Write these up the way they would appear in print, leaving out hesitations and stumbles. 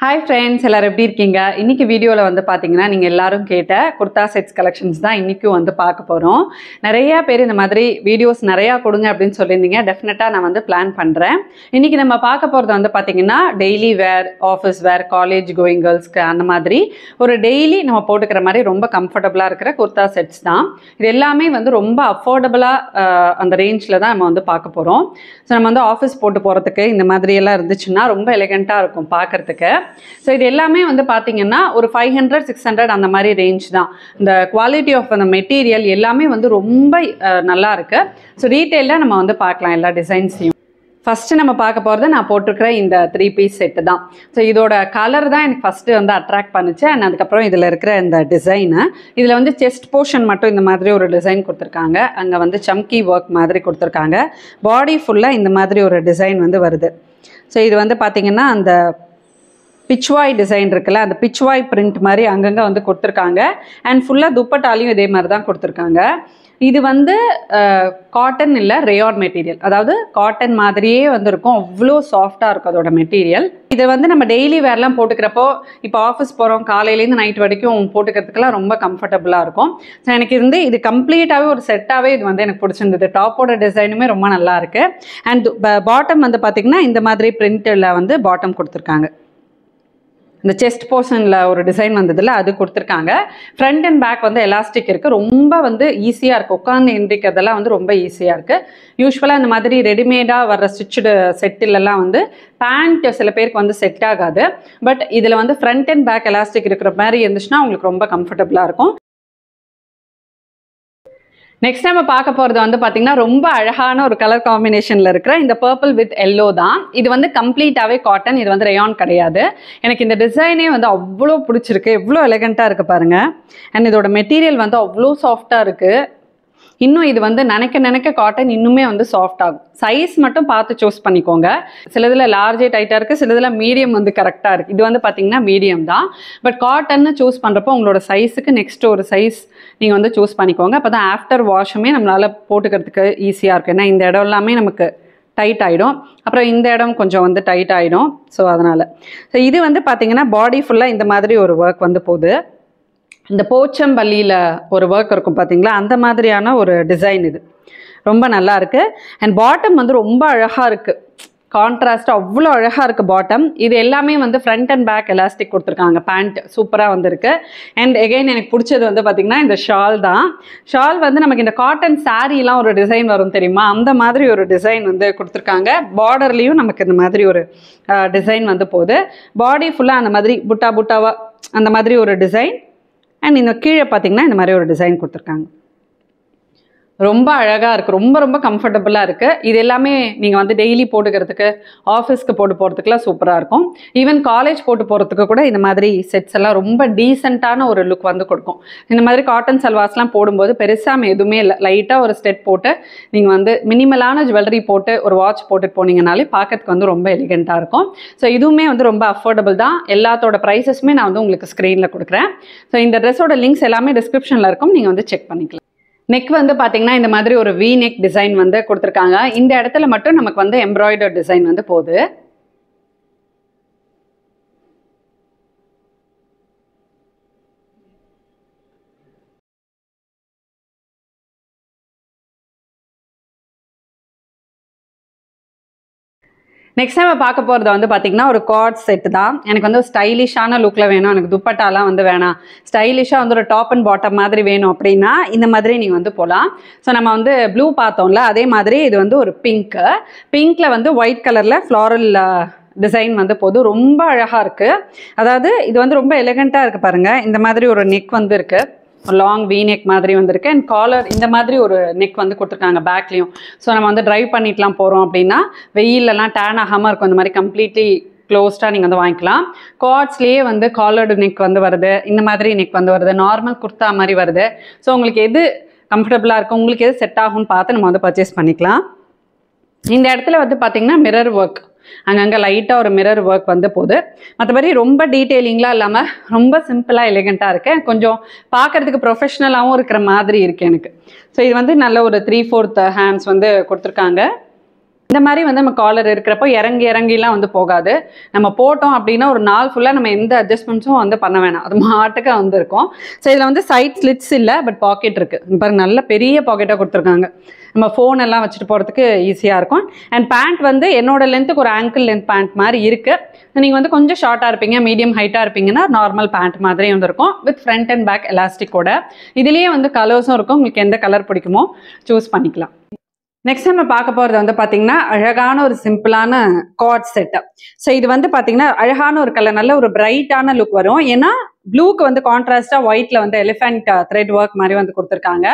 Hi friends, எல்லாரும் எப்படி இருக்கீங்க? இன்னைக்கு வீடியோல வந்து பாத்தீங்கன்னா நீங்க எல்லாரும் கேட்ட குர்தா செட்ஸ் கலெக்ஷன்ஸ் தான் இன்னைக்கு வந்து பார்க்க போறோம். நிறைய பேர் இந்த மாதிரி வீடியோஸ் நிறைய கொடுங்க அப்படினு சொல்லிருந்தீங்க. டெஃபினட்டா நான் வந்து பிளான் பண்றேன். இன்னைக்கு நம்ம பார்க்க போறது வந்து பாத்தீங்கன்னா டெய்லி வேர், ஆபீஸ் வேர், காலேஜ் கோயிங் கேர்ள்ஸ்க்கு அந்த மாதிரி ஒரு டெய்லி நம்ம போட்டுக்கிற மாதிரி ரொம்ப கம்ஃபர்ட்டபிளா இருக்கிற குர்தா செட்ஸ் தான். இது எல்லாமே வந்து ரொம்ப அஃபோர்டபிளா அந்த ரேஞ்ச்ல தான் நம்ம வந்து பார்க்க போறோம். ஸோ நம்ம வந்து ஆஃபீஸ் போட்டு போறதுக்கு இந்த மாதிரி எல்லாம் இருந்துச்சுன்னா ரொம்ப எலிகென்ட்டா இருக்கும் பார்க்கறதுக்கு. ஸோ இது எல்லாமே வந்து பார்த்தீங்கன்னா ஒரு 500-600 அந்த மாதிரி ரேஞ்ச் தான். இந்த குவாலிட்டி ஆஃப் அந்த மெட்டீரியல் எல்லாமே வந்து ரொம்ப நல்லா இருக்கு. ஸோ ரீட்டெயிலில் நம்ம வந்து பார்க்கலாம் எல்லா டிசைன்ஸையும். ஃபஸ்ட்டு நம்ம பார்க்க போகிறது நான் போட்டிருக்கிற இந்த 3 பீஸ் செட்டு தான். ஸோ இதோட கலர் தான் எனக்கு ஃபஸ்ட்டு வந்து அட்ராக்ட் பண்ணுச்சு. அண்ட் அதுக்கப்புறம் இதில் இருக்கிற இந்த டிசைனு, இதில் வந்து செஸ்ட் போர்ஷன் மட்டும் இந்த மாதிரி ஒரு டிசைன் கொடுத்துருக்காங்க. அங்கே வந்து சம்கி ஒர்க் மாதிரி கொடுத்துருக்காங்க. பாடி ஃபுல்லாக இந்த மாதிரி ஒரு டிசைன் வந்து வருது. ஸோ இது வந்து பார்த்திங்கன்னா அந்த பிச்வாய் டிசைன் இருக்குல்ல, அந்த பிச்வாய் பிரிண்ட் மாதிரி அங்கங்கே வந்து கொடுத்துருக்காங்க. அண்ட் ஃபுல்லாக துப்பட்டாலையும் இதே மாதிரி தான் கொடுத்துருக்காங்க. இது வந்து காட்டன் இல்லை, ரேயான் மெட்டீரியல். அதாவது காட்டன் மாதிரியே வந்து இருக்கும், அவ்வளோ சாஃப்டாக இருக்கும் அதோட மெட்டீரியல். இதை வந்து நம்ம டெய்லி வேர்லாம் போட்டுக்கிறப்போ, இப்போ ஆஃபீஸ் போகிறோம் காலையிலேருந்து நைட் வரைக்கும் போட்டுக்கிறதுக்கெல்லாம் ரொம்ப கம்ஃபர்டபுளாக இருக்கும். ஸோ எனக்கு இது கம்ப்ளீட்டாகவே ஒரு செட்டாகவே இது வந்து எனக்கு பிடிச்சிருந்தது. டாப்போட டிசைனுமே ரொம்ப நல்லா இருக்குது. அண்ட் பாட்டம் வந்து பார்த்திங்கன்னா இந்த மாதிரி பிரிண்டில் வந்து பாட்டம் கொடுத்துருக்காங்க. இந்த செஸ்ட் போர்ஷனில் ஒரு டிசைன் வந்ததில்ல, அது கொடுத்துருக்காங்க. ஃப்ரண்ட் அண்ட் பேக் வந்து எலாஸ்டிக் இருக்குது. ரொம்ப வந்து ஈஸியாக இருக்குது, உட்காந்து எந்திரிக்கிறதெல்லாம் வந்து ரொம்ப ஈஸியாக இருக்குது. யூஸ்வலாக இந்த மாதிரி ரெடிமேடாக வர்ற ஸ்டிச்சுடு செட்டிலெல்லாம் வந்து பேண்ட் சில பேருக்கு வந்து செட் ஆகாது. பட் இதில் வந்து ஃப்ரண்ட் அண்ட் பேக் எலாஸ்டிக் இருக்கிற மாதிரி இருந்துச்சுன்னா உங்களுக்கு ரொம்ப கம்ஃபர்டபுளாக இருக்கும். நெக்ஸ்ட் நம்ம பார்க்க போகிறது வந்து பார்த்திங்கன்னா ரொம்ப அழகான ஒரு கலர் காம்பினேஷனில் இருக்கிற இந்த பர்பிள் வித் எல்லோ தான். இது வந்து கம்ப்ளீட்டாகவே காட்டன், இது வந்து ரேயான் கிடையாது. எனக்கு இந்த டிசைனே வந்து அவ்வளோ பிடிச்சிருக்கு, எவ்வளோ எலிகெண்ட்டாக இருக்குது பாருங்கள். அண்ட் இதோட மெட்டீரியல் வந்து அவ்வளோ சாஃப்டாக இருக்குது. இன்னும் இது வந்து நினைக்க காட்டன் இன்னுமே வந்து சாஃப்ட் ஆகும். சைஸ் மட்டும் பார்த்து சூஸ் பண்ணிக்கோங்க. சிலதில் லார்ஜே டைட்டாக இருக்குது, சிலதில் மீடியம் வந்து கரெக்டாக இருக்குது. இது வந்து பார்த்திங்கன்னா மீடியம் தான். பட் காட்டன்னு சூஸ் பண்ணுறப்போ உங்களோட சைஸுக்கு நெக்ஸ்ட் ஒரு சைஸ் நீங்கள் வந்து சூஸ் பண்ணிக்கோங்க. அப்போ தான் ஆஃப்டர் வாஷுமே நம்மளால் போட்டுக்கிறதுக்கு ஈஸியாக இருக்கும். ஏன்னா இந்த இடம் எல்லாமே நமக்கு டைட் ஆகிடும், அப்புறம் இந்த இடம் கொஞ்சம் வந்து டைட் ஆகிடும். ஸோ அதனால் இது வந்து பார்த்திங்கன்னா பாடி ஃபுல்லாக இந்த மாதிரி ஒரு ஒர்க் வந்து போகுது. இந்த போச்சம்பள்ளியில் ஒரு ஒர்க் இருக்கும் பார்த்தீங்களா, அந்த மாதிரியான ஒரு டிசைன். இது ரொம்ப நல்லா இருக்குது. அண்ட் பாட்டம் வந்து ரொம்ப அழகாக இருக்குது, கான்ட்ராஸ்ட்டாக அவ்வளோ அழகாக இருக்குது பாட்டம். இது எல்லாமே வந்து ஃப்ரண்ட் அண்ட் பேக் எலாஸ்டிக் கொடுத்துருக்காங்க. பேண்ட் சூப்பராக வந்துருக்கு. அண்ட் எகெயின் எனக்கு பிடிச்சது வந்து பார்த்திங்கன்னா இந்த ஷால் தான். ஷால் வந்து நமக்கு இந்த காட்டன் சாரீலாம் ஒரு டிசைன் வரும் தெரியுமா, அந்த மாதிரி ஒரு டிசைன் வந்து கொடுத்துருக்காங்க. பார்டர்லேயும் நமக்கு இந்த மாதிரி ஒரு டிசைன் வந்து போகுது. பாடி ஃபுல்லாக அந்த மாதிரி புட்டாவாக அந்த மாதிரி ஒரு டிசைன். அண்ட் இந்த கீழே பார்த்தீங்கன்னா இந்த மாதிரி ஒரு டிசைன் கொடுத்துருக்காங்க. ரொம்ப அழகாக இருக்குது, ரொம்ப கம்ஃபர்டபுளாக இருக்குது. இது எல்லாமே நீங்கள் வந்து டெய்லி போட்டுக்கிறதுக்கு, ஆஃபீஸ்க்கு போட்டு போகிறதுக்குலாம் சூப்பராக இருக்கும். ஈவன் காலேஜ் போட்டு போகிறதுக்கு கூட இந்த மாதிரி செட்ஸ் எல்லாம் ரொம்ப டீசெண்டான ஒரு லுக் வந்து கொடுக்கும். இந்த மாதிரி காட்டன் சல்வாஸ்லாம் போடும்போது பெருசாக எதுவுமே இல்லை, லைட்டாக ஒரு ஸ்டெட் போட்டு நீங்கள் வந்து மினிமலான ஜுவல்லரி போட்டு ஒரு வாட்ச் போட்டுட்டு போனீங்கனாலே பார்க்கறதுக்கு வந்து ரொம்ப எலிகெண்ட்டாக இருக்கும். ஸோ இதுவுமே வந்து ரொம்ப அஃபோர்டபுள் தான். எல்லாத்தோட ப்ரைஸஸுமே நான் வந்து உங்களுக்கு ஸ்க்ரீனில் கொடுக்குறேன். ஸோ இந்த ட்ரெஸ்ஸோட லிங்க்ஸ் எல்லாமே டிஸ்கிரிப்ஷனில் இருக்கும், நீங்கள் வந்து செக் பண்ணிக்கலாம். நெக் வந்து பார்த்தீங்கன்னா இந்த மாதிரி ஒரு வி நெக் டிசைன் வந்து கொடுத்துருக்காங்க. இந்த இடத்துல மட்டும் நமக்கு வந்து எம்ப்ராய்டர் டிசைன் வந்து போகுது. நெக்ஸ்ட் நம்ம பார்க்க போகிறது வந்து பார்த்திங்கன்னா ஒரு கார்ட் செட்டு தான். எனக்கு வந்து ஒரு ஸ்டைலிஷான லுக்கில் வேணும், எனக்கு துப்பட்டாலாம் வந்து வேணாம், ஸ்டைலிஷாக வந்து ஒரு டாப் அண்ட் பாட்டம் மாதிரி வேணும் அப்படின்னா இந்த மாதிரி நீங்கள் வந்து போகலாம். ஸோ நம்ம வந்து ப்ளூ பார்த்தோம்ல, அதே மாதிரி இது வந்து ஒரு பிங்க்கில் வந்து ஒயிட் கலரில் ஃப்ளாரல் டிசைன் வந்து போதும். ரொம்ப அழகாக இருக்குது. அதாவது இது வந்து ரொம்ப எலிகெண்ட்டாக இருக்குது பாருங்கள். இந்த மாதிரி ஒரு நெக் வந்து இருக்குது, ஒரு லாங் வி நெக் மாதிரி வந்திருக்கு. அண்ட் காலர் இந்த மாதிரி ஒரு நெக் வந்து கொடுத்துருக்காங்க பேக்லேயும். ஸோ நம்ம வந்து ட்ரைவ் பண்ணிட்டுலாம் போகிறோம் அப்படின்னா வெயிலெல்லாம் டேன் ஆகாமல் இருக்கும். இந்த மாதிரி கம்ப்ளீட்லி க்ளோஸ்டாக நீங்கள் வந்து வாங்கிக்கலாம். கார்ட்ஸ்லேயே வந்து காலர்டு நெக் வந்து வருது, இந்த மாதிரி நெக் வந்து வருது, நார்மல் குர்த்தா மாதிரி வருது. ஸோ உங்களுக்கு எது கம்ஃபர்டபுளாக இருக்கும், உங்களுக்கு எது செட் ஆகும்னு பார்த்து நம்ம வந்து பர்ச்சேஸ் பண்ணிக்கலாம். இந்த இடத்துல வந்து பார்த்திங்கன்னா மிரர் ஒர்க், அங்கங்கே லைட்டாக ஒரு மிரர் ஒர்க் வந்து போகுது. மற்றபடி ரொம்ப டீட்டெயிலிங்லாம் இல்லாமல் ரொம்ப சிம்பிளாக எலிகெண்ட்டாக இருக்குது. கொஞ்சம் பார்க்குறதுக்கு ப்ரொஃபஷ்னலாகவும் இருக்கிற மாதிரி இருக்குது எனக்கு. ஸோ இது வந்து நல்ல ஒரு 3/4 ஹேண்ட்ஸ் வந்து கொடுத்துருக்காங்க. இந்த மாதிரி வந்து நம்ம காலர் இருக்கிறப்போ இறங்கிலாம் வந்து போகாது. நம்ம போட்டோம் அப்படின்னா ஒரு நாள் ஃபுல்லாக நம்ம எந்த அட்ஜஸ்ட்மெண்ட்ஸும் வந்து பண்ண வேணாம், அது மாட்டுக்கு வந்து இருக்கும். ஸோ இதில் வந்து சைட் ஸ்லிட்ஸ் இல்லை, பட் பாக்கெட் இருக்குது பாருங்க, நல்ல பெரிய பாக்கெட்டாக கொடுத்துருக்காங்க. நம்ம ஃபோன் எல்லாம் வச்சுட்டு போகிறதுக்கு ஈஸியாக இருக்கும். அண்ட் பேண்ட் வந்து என்னோட லென்த்துக்கு ஒரு ஆங்கிள் லென்த் பேண்ட் மாதிரி இருக்குது. நீங்கள் வந்து கொஞ்சம் ஷார்ட்டாக இருப்பீங்க, மீடியம் ஹைட்டாக இருப்பீங்கன்னா நார்மல் பேண்ட் மாதிரி வந்து இருக்கும் வித் ஃப்ரண்ட் அண்ட் பேக் எலாஸ்டிக்கோட. இதுலேயே வந்து கலர்ஸும் இருக்கும், உங்களுக்கு எந்த கலர் பிடிக்குமோ சூஸ் பண்ணிக்கலாம். நெக்ஸ்ட் நம்ம பார்க்க போகிறது வந்து பார்த்தீங்கன்னா அழகான ஒரு சிம்பிளான கார்ட் செட்டு. ஸோ இது வந்து பார்த்தீங்கன்னா அழகான ஒரு கலர், நல்ல ஒரு பிரைட்டான லுக் வரும். ஏன்னா ப்ளூக்கு வந்து கான்ட்ராஸ்டாக ஒயிட்டில் வந்து எலிஃபென்ட் த்ரெட் ஒர்க் மாதிரி வந்து கொடுத்துருக்காங்க.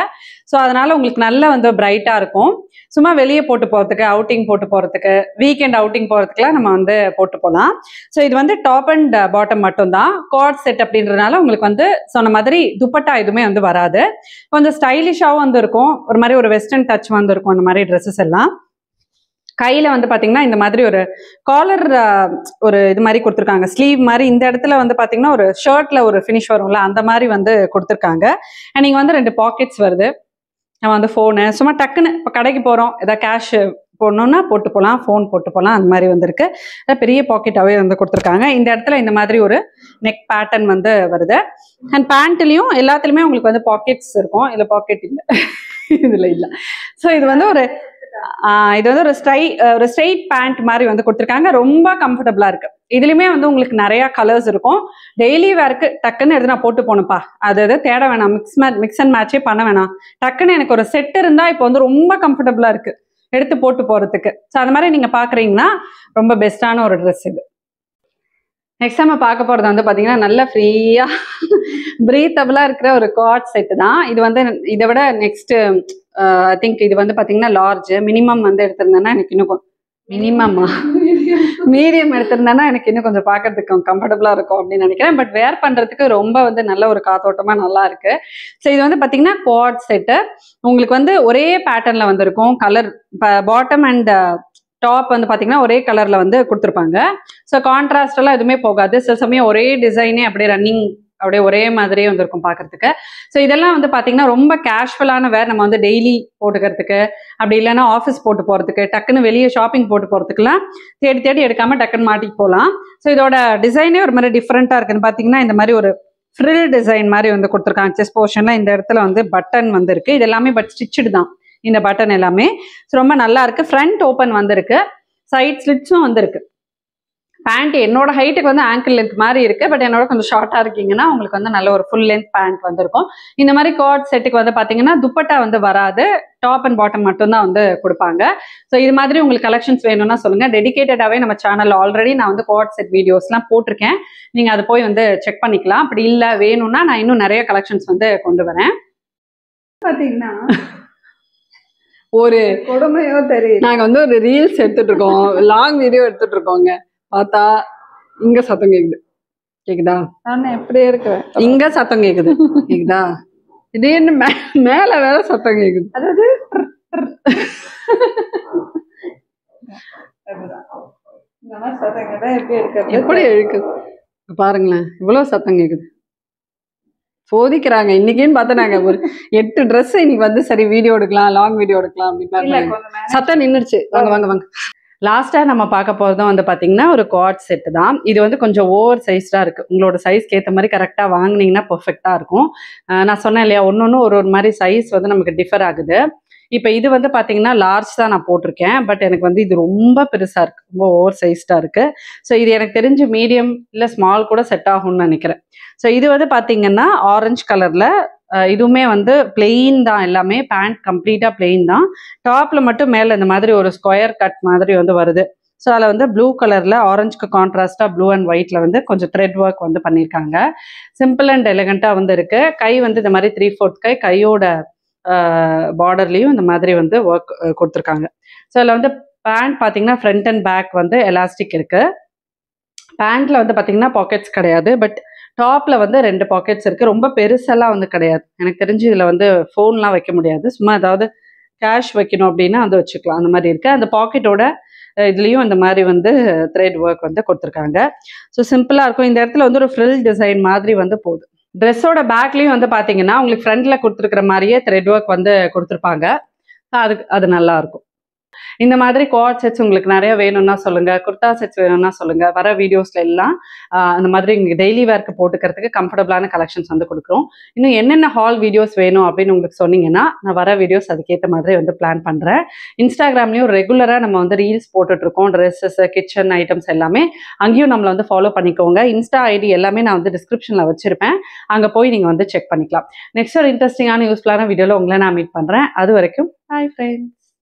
ஸோ அதனால் உங்களுக்கு நல்லா வந்து பிரைட்டாக இருக்கும். சும்மா வெளியே போட்டு போகிறதுக்கு, அவுட்டிங் போட்டு போகிறதுக்கு, வீக்கெண்ட் அவுட்டிங் போகிறதுக்குலாம் நம்ம வந்து போட்டு போகலாம். ஸோ இது வந்து டாப் அண்ட் பாட்டம் மட்டும்தான். கார்ட் செட் அப்படின்றதுனால உங்களுக்கு வந்து சொன்ன மாதிரி துப்பட்டா எதுவுமே வந்து வராது. கொஞ்சம் ஸ்டைலிஷாகவும் வந்து இருக்கும், ஒரு மாதிரி ஒரு வெஸ்டர்ன் டச் வந்து இருக்கும் அந்த மாதிரி ட்ரெஸ்ஸஸ் எல்லாம். கையில் வந்து பார்த்தீங்கன்னா இந்த மாதிரி ஒரு காலர் ஒரு இது மாதிரி கொடுத்துருக்காங்க, ஸ்லீவ் மாதிரி. இந்த இடத்துல வந்து பார்த்தீங்கன்னா ஒரு ஷர்ட்டில் ஒரு ஃபினிஷ் வரும்ல, அந்த மாதிரி வந்து கொடுத்துருக்காங்க. அண்ட் நீங்கள் வந்து 2 பாக்கெட்ஸ் வருது. நம்ம வந்து ஃபோனு சும்மா டக்குன்னு இப்போ கடைக்கு போகிறோம், ஏதாவது கேஷ் போடணுன்னா போட்டு போகலாம், ஃபோன் போட்டு போகலாம், அந்த மாதிரி வந்துருக்கு. பெரிய பாக்கெட்டாகவே வந்து கொடுத்துருக்காங்க. இந்த இடத்துல இந்த மாதிரி ஒரு நெக் பேட்டர்ன் வந்து வருது. அண்ட் பேண்ட்லேயும் எல்லாத்துலேயுமே உங்களுக்கு வந்து பாக்கெட்ஸ் இருக்கும். இதில் பாக்கெட் இல்லை, இதில் இல்லை. ஸோ இது வந்து இது வந்து ஒரு ஸ்ட்ரைட் பேண்ட் மாதிரி வந்து கொடுத்துருக்காங்க. ரொம்ப கம்ஃபர்டபுளாக இருக்கு. இதுலையுமே வந்து உங்களுக்கு நிறைய கலர்ஸ் இருக்கும். டெய்லி வேர்க்கு டக்குன்னு எடுத்து நான் போட்டு போகணும்ப்பா, அது தேட வேணாம், மிக்ஸ் அண்ட் மேட்சே பண்ண வேணாம், டக்குன்னு எனக்கு ஒரு செட் இருந்தால் இப்போ வந்து ரொம்ப கம்ஃபர்டபுளாக இருக்கு எடுத்து போட்டு போகிறதுக்கு. ஸோ அது மாதிரி நீங்கள் பார்க்குறீங்கன்னா ரொம்ப பெஸ்ட்டான ஒரு ட்ரெஸ் இது. நெக்ஸ்ட் நம்ம பார்க்க போகிறது வந்து பார்த்தீங்கன்னா நல்ல ஃப்ரீயாக ப்ரீத்தபிளாக இருக்கிற ஒரு கார்ட் செட்டு தான். இது வந்து இதை விட நெக்ஸ்ட்டு ஐ திங்க் இது வந்து பார்த்தீங்கன்னா லார்ஜ். மினிமம் வந்து எடுத்திருந்தேன்னா எனக்கு இன்னும் மீடியம் எடுத்திருந்தேன்னா எனக்கு இன்னும் கொஞ்சம் பார்க்கறதுக்கு கம்ஃபர்டபுளாக இருக்கும் அப்படின்னு நினைக்கிறேன். பட் வேர் பண்ணுறதுக்கு ரொம்ப வந்து நல்ல ஒரு காத்தோட்டமாக நல்லா இருக்கு. ஸோ இது வந்து பார்த்தீங்கன்னா குவாட் செட்டு. உங்களுக்கு வந்து ஒரே பேட்டர்னில் வந்து இருக்கும். கலர் பாட்டம் அண்ட் டாப் வந்து பார்த்தீங்கன்னா ஒரே கலரில் வந்து கொடுத்துருப்பாங்க. ஸோ கான்ட்ராஸ்டெல்லாம் எதுவுமே போகாது. சில சமயம் ஒரே டிசைனே அப்படியே ரன்னிங் அப்படியே ஒரே மாதிரியே வந்துருக்கும் பார்க்கறதுக்கு. ஸோ இதெல்லாம் வந்து பார்த்தீங்கன்னா ரொம்ப கேஷுவலான வேர், நம்ம வந்து டெய்லி போட்டுக்கிறதுக்கு, அப்படி இல்லைன்னா ஆஃபீஸ் போட்டு போகிறதுக்கு, டக்குன்னு வெளியே ஷாப்பிங் போட்டு போகிறதுக்குலாம் தேடி எடுக்காமல் டக்குன்னு மாட்டிட்டு போகலாம். ஸோ இதோட டிசைனே ஒரு மாதிரி டிஃப்ரெண்ட்டாக இருக்குன்னு பார்த்தீங்கன்னா இந்த மாதிரி ஒரு ஃப்ரில் டிசைன் மாதிரி வந்து கொடுத்துருக்காங்க. செஸ்ட் போர்ஷனில் இந்த இடத்துல வந்து பட்டன் வந்து இருக்குது. இது எல்லாமே பட் ஸ்டிச்சுடு தான் இந்த பட்டன் எல்லாமே. ஸோ ரொம்ப நல்லா இருக்குது. ஃப்ரண்ட் ஓப்பன் வந்துருக்கு, சைட் ஸ்லிட்ஸும் வந்துருக்கு. பேண்ட் என்னோட ஹைட்டுக்கு வந்து ஆங்கிள் லென்த் மாதிரி இருக்குது, பட் என்னோட கொஞ்சம் ஷார்ட்டாக இருக்கீங்கன்னா உங்களுக்கு வந்து நல்ல ஒரு ஃபுல் லென்த் பேண்ட் வந்துருக்கும். இந்த மாதிரி கார்ட் செட்டுக்கு வந்து பார்த்தீங்கன்னா துப்பட்டா வந்து வராது, டாப் அண்ட் பாட்டம் மட்டும்தான் வந்து கொடுப்பாங்க. ஸோ இது மாதிரி உங்களுக்கு கலெக்ஷன்ஸ் வேணும்னா சொல்லுங்கள். டெடிகேட்டடாகவே நம்ம சேனலில் ஆல்ரெடி நான் வந்து கார்ட் செட் வீடியோஸ்லாம் போட்டிருக்கேன், நீங்கள் அதை போய் வந்து செக் பண்ணிக்கலாம். அப்படி இல்லை வேணும்னா நான் இன்னும் நிறைய கலெக்ஷன்ஸ் வந்து கொண்டு வரேன். பார்த்தீங்கன்னா ஒரு கொடுமையோ தெரியும், நாங்கள் வந்து ஒரு ரீல்ஸ் எடுத்துட்டு இருக்கோம், லாங் வீடியோ எடுத்துட்டு இருக்கோங்க. பார்த்தா இங்க சத்தம் கேக்குதா? நான் எப்படியே இருக்கிறேன், இங்க சத்தம் கேக்குதா? திடீர்னு மேல வேற சத்தம் கேக்குது. அதாவது எப்படி இழுக்குது பாருங்களேன், இவ்வளவு சத்தம் கேக்குது. சோதிக்கிறாங்க இன்னைக்குன்னு பார்த்தா நாங்க ஒரு 8 ட்ரெஸ் இன்னைக்கு வந்து சரி வீடியோ எடுக்கலாம், லாங் வீடியோ எடுக்கலாம் அப்படின்னு சத்தம் நின்றுச்சு. வாங்க. லாஸ்ட்டாக நம்ம பார்க்க போகிறதும் வந்து பார்த்தீங்கன்னா ஒரு கார்ட் செட்டு தான். இது வந்து கொஞ்சம் ஓவர் சைஸ்டாக இருக்குது. உங்களோட சைஸ்க்கு ஏற்ற மாதிரி கரெக்டாக வாங்கினீங்கன்னா பர்ஃபெக்டாக இருக்கும். நான் சொன்னேன் இல்லையா, ஒன்று ஒரு மாதிரி சைஸ் வந்து நமக்கு டிஃபர் ஆகுது. இப்போ இது வந்து பார்த்தீங்கன்னா லார்ஜ் தான் நான் போட்டிருக்கேன், பட் எனக்கு வந்து இது ரொம்ப பெருசாக இருக்குது, ரொம்ப ஓவர் சைஸ்டாக இருக்குது. ஸோ இது எனக்கு தெரிஞ்சு மீடியம் இல்லை ஸ்மால் கூட செட் ஆகும்னு நினைக்கிறேன். ஸோ இது வந்து பார்த்தீங்கன்னா ஆரஞ்சு கலரில், இதுவுமே வந்து பிளெயின் தான், எல்லாமே பேண்ட் கம்ப்ளீட்டாக பிளெயின் தான். டாப்பில் மட்டும் மேலே இந்த மாதிரி ஒரு ஸ்கொயர் கட் மாதிரி வந்து வருது. ஸோ அதில் வந்து ப்ளூ கலரில் ஆரஞ்சுக்கு கான்ட்ராஸ்டாக ப்ளூ அண்ட் ஒயிட்டில் வந்து கொஞ்சம் த்ரெட் ஒர்க் வந்து பண்ணியிருக்காங்க. சிம்பிள் அண்ட் எலிகண்ட்டாக வந்து இருக்குது. கை வந்து இந்த மாதிரி 3/4 கையோட பார்டர்லேயும் இந்த மாதிரி வந்து ஒர்க் கொடுத்துருக்காங்க. ஸோ அதில் வந்து பேண்ட் பார்த்தீங்கன்னா ஃப்ரண்ட் அண்ட் பேக் வந்து எலாஸ்டிக் இருக்குது. பேண்ட்டில் வந்து பார்த்தீங்கன்னா பாக்கெட்ஸ் கிடையாது, பட் டாப்பில் வந்து 2 பாக்கெட்ஸ் இருக்குது. ரொம்ப பெருசெல்லாம் வந்து கிடையாது. எனக்கு தெரிஞ்சு இதில் வந்து ஃபோன்லாம் வைக்க முடியாது, சும்மா ஏதாவது கேஷ் வைக்கணும் அப்படின்னா அதை வச்சுக்கலாம், அந்த மாதிரி இருக்குது. அந்த பாக்கெட்டோட இதுலேயும் இந்த மாதிரி வந்து த்ரெட் ஒர்க் வந்து கொடுத்துருக்காங்க. ஸோ சிம்பிளாக இருக்கும். இந்த இடத்துல வந்து ஒரு ஃப்ரில் டிசைன் மாதிரி வந்து போகுது. ட்ரெஸ்ஸோட பேக்லேயும் வந்து பார்த்தீங்கன்னா உங்களுக்கு ஃப்ரண்ட்டில் கொடுத்துருக்குற மாதிரியே த்ரெட் ஒர்க் வந்து கொடுத்துருப்பாங்க. அது நல்லாயிருக்கும். இந்த மாதிரி கோட் செட்ஸ் உங்களுக்கு நிறைய வேணும்னா சொல்லுங்க, குர்தா செட்ஸ் வேணும்னா சொல்லுங்க. வர வீடியோஸ்ல எல்லாம் அந்த மாதிரி டெய்லி வேர்க்கு போட்டுக்கிறதுக்கு கம்ஃபர்டபுளான கலெக்ஷன்ஸ் வந்து கொடுக்குறோம். இன்னும் என்னென்ன ஹால் வீடியோஸ் வேணும் அப்படின்னு உங்களுக்கு சொன்னீங்கன்னா நான் வர வீடியோஸ் அதுக்கேற்ற மாதிரி வந்து பிளான் பண்றேன். இன்ஸ்டாகிராம்லயும் ரெகுலரா நம்ம வந்து ரீல்ஸ் போட்டுட்டு இருக்கோம். ட்ரெஸ்ஸஸ், கிச்சன் ஐட்டம்ஸ் எல்லாமே அங்கேயும் நம்மளை வந்து ஃபாலோ பண்ணிக்கோங்க. இன்ஸ்டா ஐடி எல்லாமே நான் வந்து டிஸ்கிரிப்ஷன்ல வச்சிருப்பேன். அங்க போய் நீங்க வந்து செக் பண்ணிக்கலாம். நெக்ஸ்ட் ஒரு இன்ட்ரெஸ்டிங்கான யூஸ்ஃபுல்லான வீடியோல உங்களை நான் மீட் பண்றேன். அது வரைக்கும் பை ஃப்ரெண்ட்ஸ்.